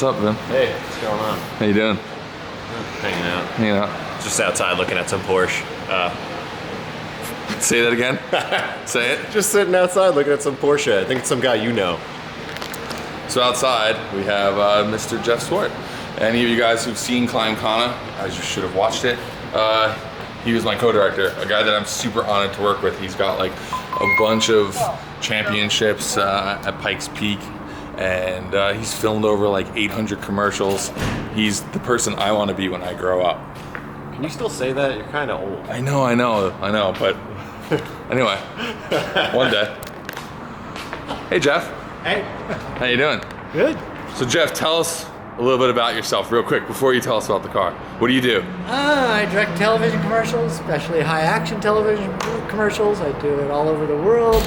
What's up, man? Hey, what's going on? How you doing? Hanging out. Hanging out. Just outside looking at some Porsche. Say that again. Say it. Just sitting outside looking at some Porsche. I think it's some guy you know. So outside we have Mr. Jeff Zwart. Any of you guys who've seen Climb Kana, I just should have watched it. He was my co-director, a guy that I'm super honored to work with. He's got like a bunch of championships at Pikes Peak, and he's filmed over like 800 commercials. He's the person I want to be when I grow up. Can you still say that? You're kind of old. I know, but anyway, one day. Hey, Jeff. Hey. How you doing? Good. So Jeff, tell us a little bit about yourself real quick before you tell us about the car. What do you do? I direct television commercials, especially high action television commercials. I do it all over the world.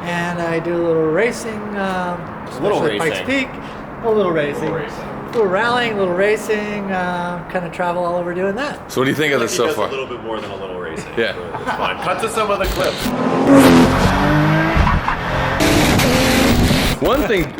And I do a little racing, especially at Pikes Peak. A little racing. A little rallying, a little racing, kind of travel all over doing that. So what do you think of this so far? A little bit more than a little racing. Yeah. That's fine. Cut to some of the clips.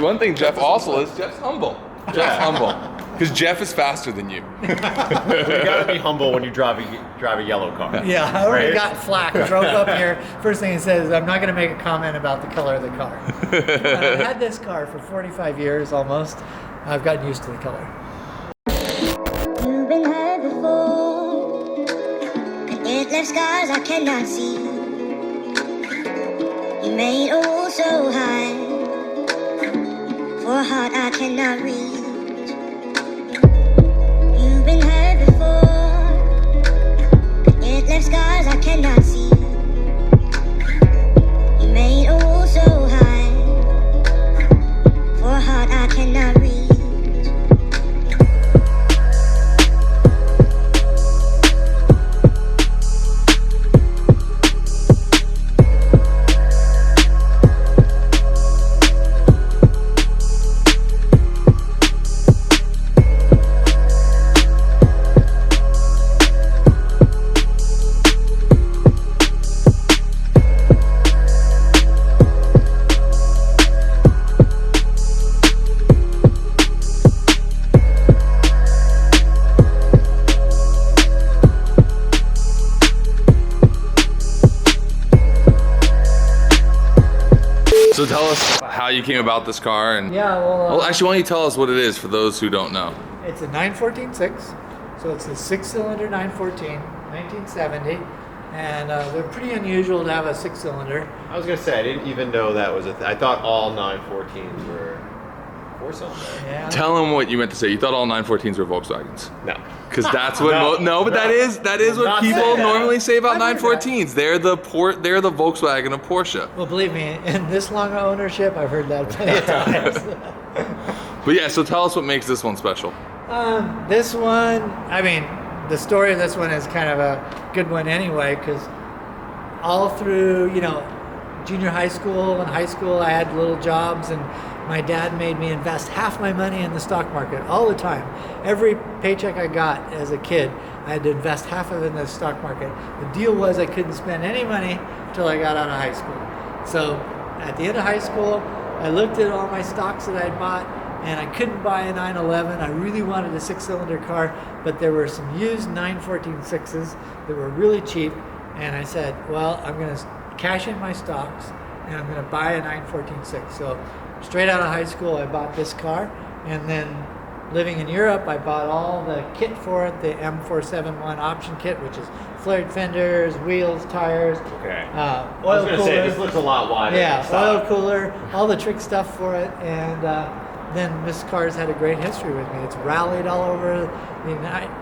One thing Jeff also is, Jeff's humble. Jeff's humble. Because Jeff is faster than you. You gotta be humble when you drive a yellow car. Yeah, I already got flack. Drove up here. First thing he says, I'm not going to make a comment about the color of the car. I've had this car for 45 years almost. I've gotten used to the color. You've been hurt before, and it left scars I cannot see. You made a wall so high, for a heart I cannot reach. You've been hurt before, and it left scars I cannot see. You made a wall so high, for a heart I cannot reach. So tell us how you came about this car, and Yeah, well, actually, why don't you tell us what it is for those who don't know? it's a 914.6, so it's a 6-cylinder 914, 1970, and they're pretty unusual to have a 6-cylinder. I was gonna say I didn't even know that was a I thought all 914s were 4-cylinder. Yeah. Tell them what you meant to say. You thought all 914s were Volkswagens. No. Because that's what that is what Not people say that. normally say about I've heard 914s. They're the Volkswagen of Porsche. Well, believe me, in this long ownership, I've heard that plenty of times. But yeah, so tell us what makes this one special. This one, I mean, the story of this one is kind of a good one anyway, because all through, junior high school and high school, I had little jobs, and my dad made me invest half my money in the stock market all the time. Every paycheck I got as a kid, I had to invest half of it in the stock market. The deal was I couldn't spend any money until I got out of high school. So at the end of high school, I looked at all my stocks that I'd bought, and I couldn't buy a 911. I really wanted a 6-cylinder car, but there were some used 914.6s that were really cheap, and I said, well, I'm going to cash in my stocks, and I'm going to buy a 914.6. So straight out of high school, I bought this car, and then living in Europe, I bought all the kit for it, the M471 option kit, which is flared fenders, wheels, tires, Okay. oil I was gonna cooler. say this looks a lot wider. Yeah, than stock. oil cooler, all the trick stuff for it, and then this car's had a great history with me. It's rallied all over the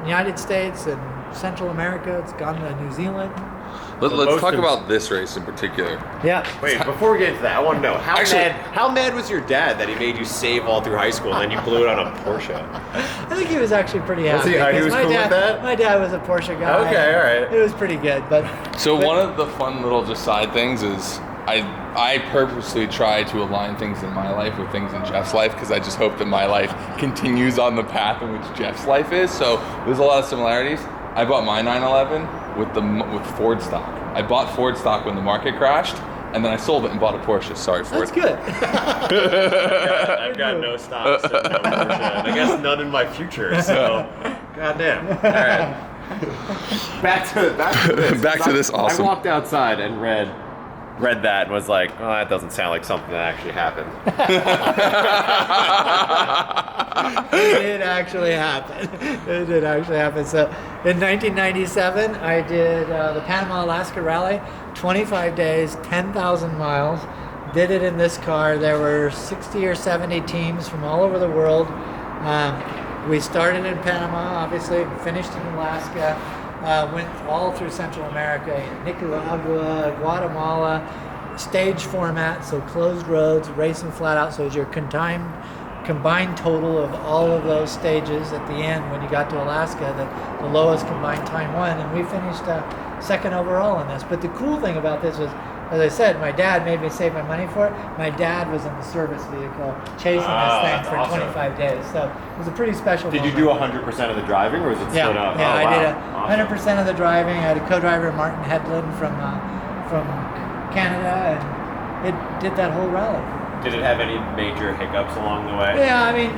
United States and Central America. It's gone to New Zealand. Let's talk about this race in particular. Yeah. Wait, before we get into that, I want to know Actually- how mad was your dad that he made you save all through high school and then you blew it on a Porsche? I think he was actually pretty happy. he because was my cool dad, with that? My dad was a Porsche guy. Okay, all right. It was pretty good, but One of the fun little just side things is I purposely try to align things in my life with things in Jeff's life, because I just hope that my life continues on the path in which Jeff's life is. So there's a lot of similarities. I bought my 911 with Ford stock. I bought Ford stock when the market crashed, and then I sold it and bought a Porsche. Sorry for That's it. good. I've got no stocks and no Porsche, and I guess none in my future. So, goddamn. All right. Back to this. Back to this awesome. I walked outside and read that and was like, oh, that doesn't sound like something that actually happened. It did actually happen. It did actually happen. So in 1997, I did the Panama-Alaska Rally, 25 days, 10,000 miles. Did it in this car. There were 60 or 70 teams from all over the world. We started in Panama, obviously, finished in Alaska, went all through Central America, Nicaragua, Guatemala, stage format, so closed roads, racing flat out. So it was your combined total of all of those stages at the end when you got to Alaska, the lowest combined time won, and we finished second overall in this. But the cool thing about this was, as I said, my dad made me save my money for it. My dad was in the service vehicle chasing this thing for awesome. 25 days. So it was a pretty special Did you moment. do 100% of the driving, or was it Yeah, split up? yeah, Oh, I wow. did Awesome. 100% of the driving. I had a co-driver, Martin Headland from Canada, and it did that whole rally. Did it have any major hiccups along the way? Yeah, I mean,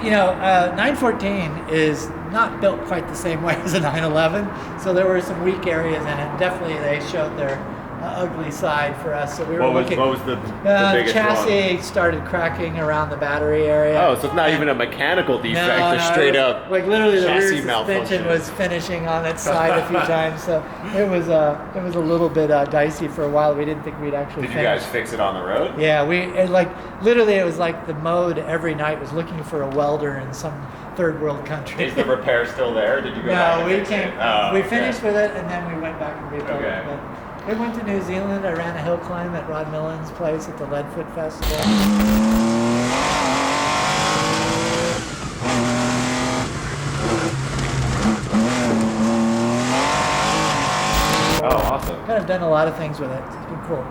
914 is not built quite the same way as a 911, so there were some weak areas in it. Definitely, they showed their ugly side for us. So we were looking. What was the biggest chassis one? started cracking around the battery area. Oh, so it's not even a mechanical defect, just straight up. Like literally, the rear chassis suspension malfunction. was finishing on its side a few times, so it was a little bit dicey for a while. We didn't think we'd actually. Did you finish. guys fix it on the road? Yeah, literally, it was like the mode every night was looking for a welder in some third world country. Is the repair still there? Or did you go back No, and we fix came. it? Oh, we okay. finished with it, and then we went back and rebuilt Okay. it. But we went to New Zealand. I ran a hill climb at Rod Millen's place at the Leadfoot Festival. Oh, awesome. Kind of done a lot of things with it. It's been cool.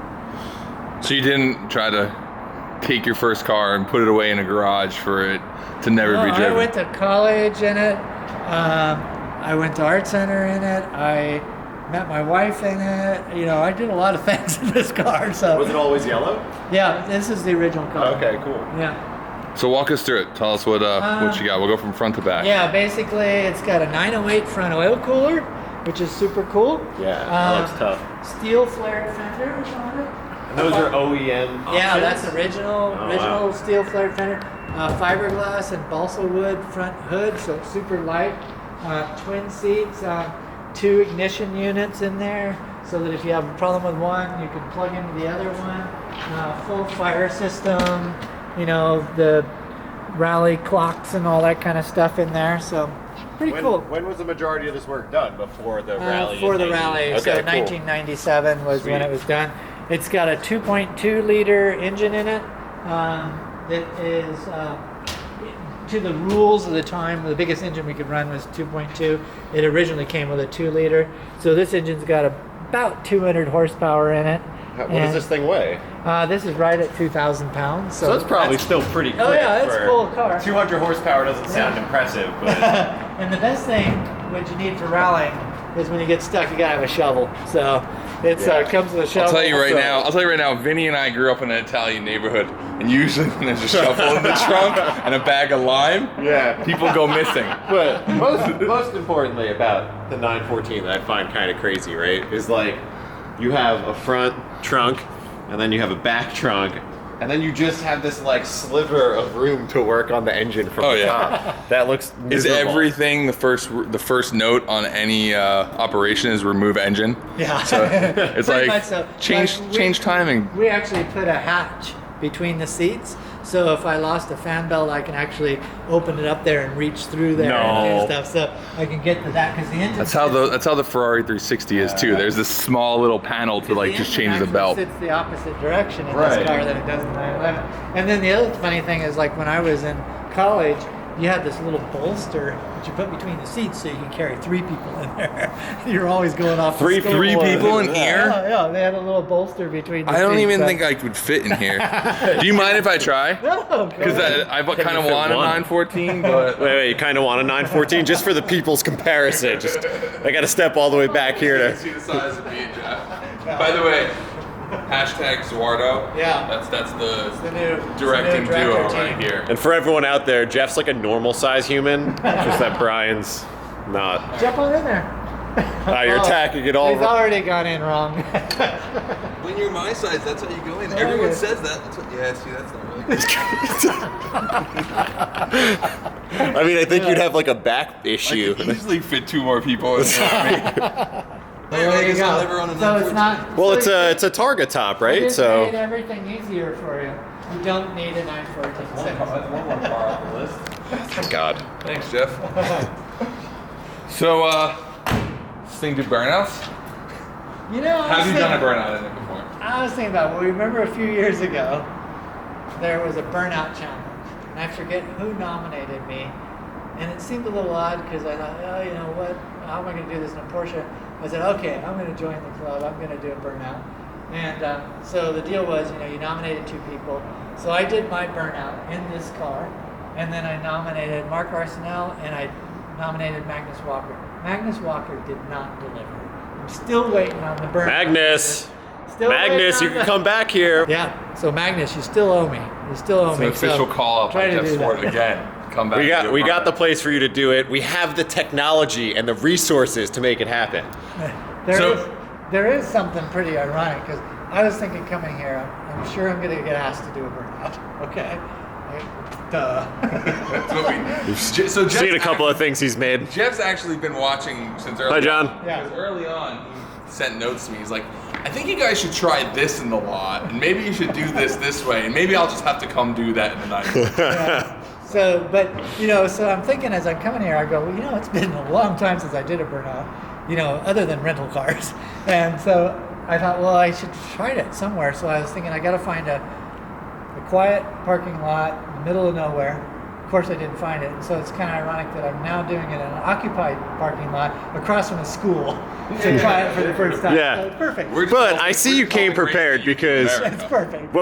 So you didn't try to take your first car and put it away in a garage for it to never be I driven? went to college in it. I went to art center in it. I met my wife in it. I did a lot of things in this car. So Was it always yellow? yeah, this is the original car. Okay, cool. Yeah. So walk us through it. Tell us what you got. We'll go from front to back. Yeah, basically it's got a 908 front oil cooler, which is super cool. Yeah, that looks tough. Steel flared fenders on it. And those are OEM Yeah, options? that's original wow. steel flared fender. Fiberglass and balsa wood front hood, so it's super light. Twin seats, 2 ignition units in there, so that if you have a problem with one, you can plug into the other one. Full fire system, the rally clocks and all that kind of stuff in there. So pretty cool. When was the majority of this work done? Before the rally? For the in rally, 90? so Okay, cool. 1997 was when Sweet. it was done. It's got a 2.2 liter engine in it that is to the rules of the time. The biggest engine we could run was 2.2. It originally came with a 2 liter. So this engine's got about 200 horsepower in it. What does this thing weigh? This is right at 2,000 pounds. So that's probably still pretty quick. Oh yeah, it's for- a cool car. 200 horsepower doesn't sound impressive, but And the best thing, what you need for rallying, is when you get stuck, you gotta have a shovel. So it comes with a shovel. I'll tell you right so- now, Vinny and I grew up in an Italian neighborhood, and usually when there's a shovel in the trunk and a bag of lime, yeah. people go missing. But most importantly about the 914 that I find kind of crazy, right, is like you have a front trunk, and then you have a back trunk, and then you just have this like sliver of room to work on the engine from the top. That looks Is miserable. everything the first note on any operation is remove engine? Yeah. So it's Pretty like much so. change Like, change timing. We actually put a hatch between the seats, so if I lost a fan belt, I can actually open it up there and reach through there and do stuff. So I can get to that because the engine. That's how the Ferrari 360 is too. There's this small little panel to like just change the belt. It's the opposite direction in Right. this car than it does in the 911. And then the other funny thing is, like when I was in college, you had this little bolster that you put between the seats so you can carry 3 people in there. You're always going off. Three the scoreboard. people in here? Yeah, they had a little bolster between the I don't seats, even so- think I could fit in here. Do you mind if I try? No, go Because ahead. I kind of fit want a one? 914, but Wait, you kind of want a 914 just for the people's comparison. Just I got to step all the way back here to. see the size of me and Jeff. By the way, Hashtag Zwarto. Yeah. That's the The new directing director duo team. right here. And for everyone out there, Jeff's like a normal size human, just that Brian's not. Jump on in there. You're attacking it all He's wrong. already gone in wrong. When you're my size, that's how you go in. Oh, Everyone yeah. says that. That's what, yeah, see, that's not really good. I mean, I think you'd have like a back issue. I could easily fit 2 more people in there. There I you guess I'll go. never own a So it's 914. not. Well, so it's a Targa top, it right? just So made everything easier for you. You don't need a 914. One more car off the list. thank God. Thanks, Jeff. So, this thing do burnouts? You know, Have you done a burnout in it before? I was thinking about, well, remember a few years ago, there was a burnout challenge. And I forget who nominated me. And it seemed a little odd because I thought, oh, you know what? How am I going to do this in a Porsche? I said, okay, I'm going to join the club. I'm going to do a burnout. And so the deal was, you know, you nominated 2 people. So I did my burnout in this car. And then I nominated Mark Arsenal and I nominated Magnus Walker. Magnus Walker did not deliver. I'm still waiting on the burnout. Magnus, Still Magnus, waiting you on can the- come back here. Yeah, so Magnus, you still owe me. You still owe It's me. an official so call up try on to Jeff do Swart that. again. Come back. We got the place for you to do it. We have the technology and the resources to make it happen. There is something pretty ironic because I was thinking coming here, I'm sure I'm going to get asked to do a burnout. Okay. Duh. That's what we. So Jeff's Seen a couple of things he's made. Jeff's actually been watching since early. Hi, John. On. Yeah. Because early on, he sent notes to me. He's like, I think you guys should try this in the lot, and maybe you should do this way, and maybe I'll just have to come do that in the night. Yeah. So, but, you know, so I'm thinking as I'm coming here, I go, well, you know, it's been a long time since I did a burnout, you know, other than rental cars. And so I thought, well, I should try it somewhere. So I was thinking I got to find a quiet parking lot in the middle of nowhere. Of course, I didn't find it. And so it's kind of ironic that I'm now doing it in an occupied parking lot across from a school to try it for the first time. Yeah. So perfect. We're just But calling- I see we're you came calling prepared racing because America. It's perfect.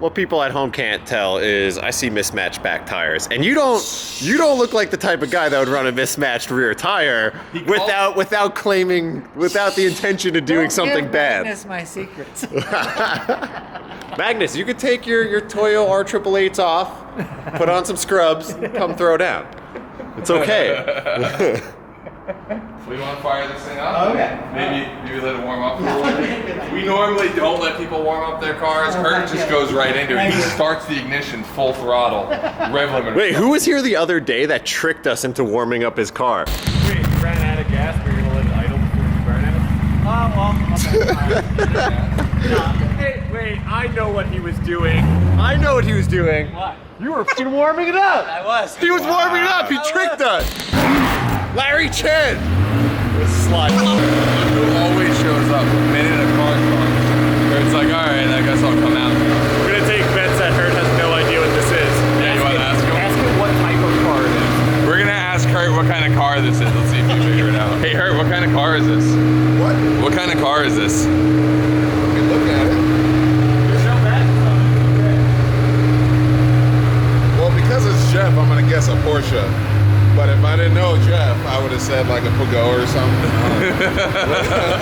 what people at home can't tell is I see mismatched back tires, and you don't look like the type of guy that would run a mismatched rear tire without the intention of doing Don't something give bad. Magnus my secrets. Magnus, you could take your Toyo R888s off, put on some scrubs, and come throw down. It's okay. We want to fire this thing up? Okay. Maybe let it warm up for a little bit. We normally don't let people warm up their cars. Oh, Kurt thank just you. goes right into it. Thank He you. starts the ignition full throttle. Rev limiter. Wait, who was here the other day that tricked us into warming up his car? Wait, you ran out of gas, but you're gonna let it idle before you burn it? Wait, I know what he was doing. I know what he was doing. What? You were f***ing warming it up. I was. He was warming it up. He tricked us. Larry Chen. Slut. Who always shows up the minute a car comes. Where it's like, all right, I guess I'll come out. We're gonna take bets that Hurt has no idea what this is. Yeah, you want to ask him? Ask him what type of car it is. We're gonna ask Kurt what kind of car this is. Let's see if you figure it out. Hey, Kurt, what kind of car is this? What? What kind of car is this? Let me look at it. There's no badges on it. Well, because it's Jeff, I'm gonna guess a Porsche. But if I didn't know Jeff, I would have said like a Peugeot or something.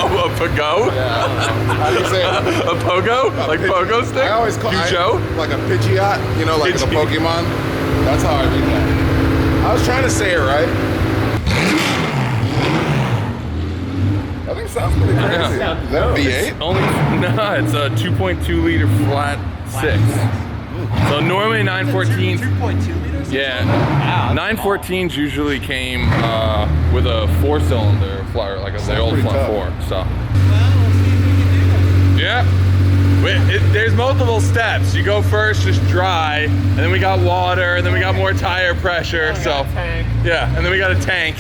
Oh, a Pogo? Yeah, I don't know. How do you say it? A Pogo? Like Pogo stick? I always call Peugeot? like a Pidgeot, you know, like the Pidgeot. Pokemon. That's how I read that. I was trying to say it right. I think it sounds pretty crazy. Yeah. Is that a V8? It's only it's a 2.2 liter flat six. So normally 914. 2.2 liters? Yeah, 914s usually came with a 4-cylinder flat, like the old pretty flat tough. 4. So Well, we'll see if we can do that. yeah, there's multiple steps. You go first, just dry, and then we got water, and then we got more tire pressure. We So got a tank. yeah, and then we got a tank.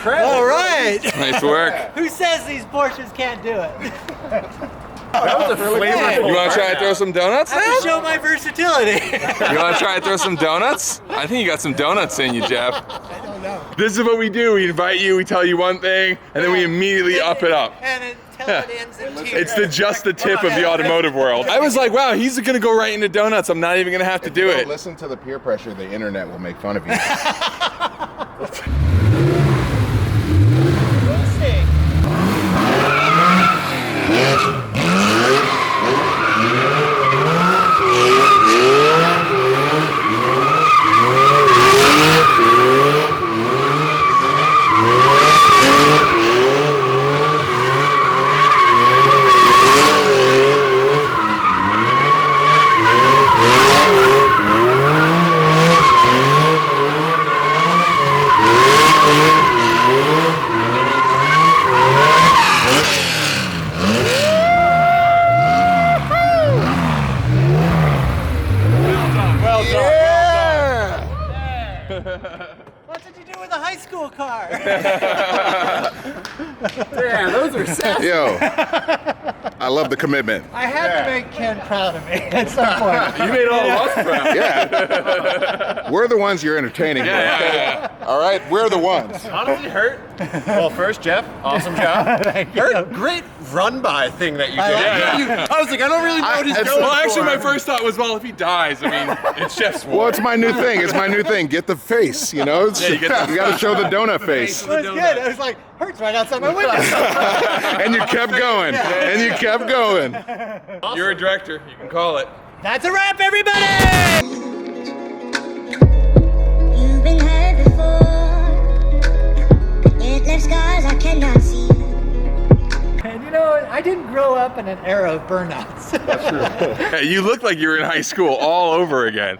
All right. Nice work. Who says these Porsches can't do it? That was a flavorful. You want to try to throw some donuts I have now? to show my versatility. You want to try to throw some donuts? I think you got some donuts in you, Jeff. I don't know. This is what we do. We invite you, we tell you one thing, and then we immediately up it up. And until it ends in tears. It's just the tip of the automotive world. I was like, wow, he's gonna go right into donuts. I'm not even gonna have to do it. Listen to the peer pressure. The internet will make fun of you. What did you do with a high school car? Damn, those are sassy. Yo, I love the commitment. I had to make Ken proud of me at some point. You made all of us proud. Yeah. We're the ones you're entertaining. bro, okay? All right, we're the ones. Honestly, Hurt. Well, first, Jeff, awesome job. Hurt, great run-by thing that you did. I was like, I don't really know what he's going Well, actually, for. my first thought was, well, if he dies, I mean, it's Jeff's Well, war. it's my new thing. It's my new thing. Get the face, you know? It's, Yeah, you get the you got to show the donut face. It was good. It was like, Hurt's right outside my window. And you kept going. And you kept going. You're a director. You can call it. That's a wrap, everybody! You've been hurt before, it left scars I cannot see. And you know, I didn't grow up in an era of burnouts. Hey, you look like you were in high school all over again.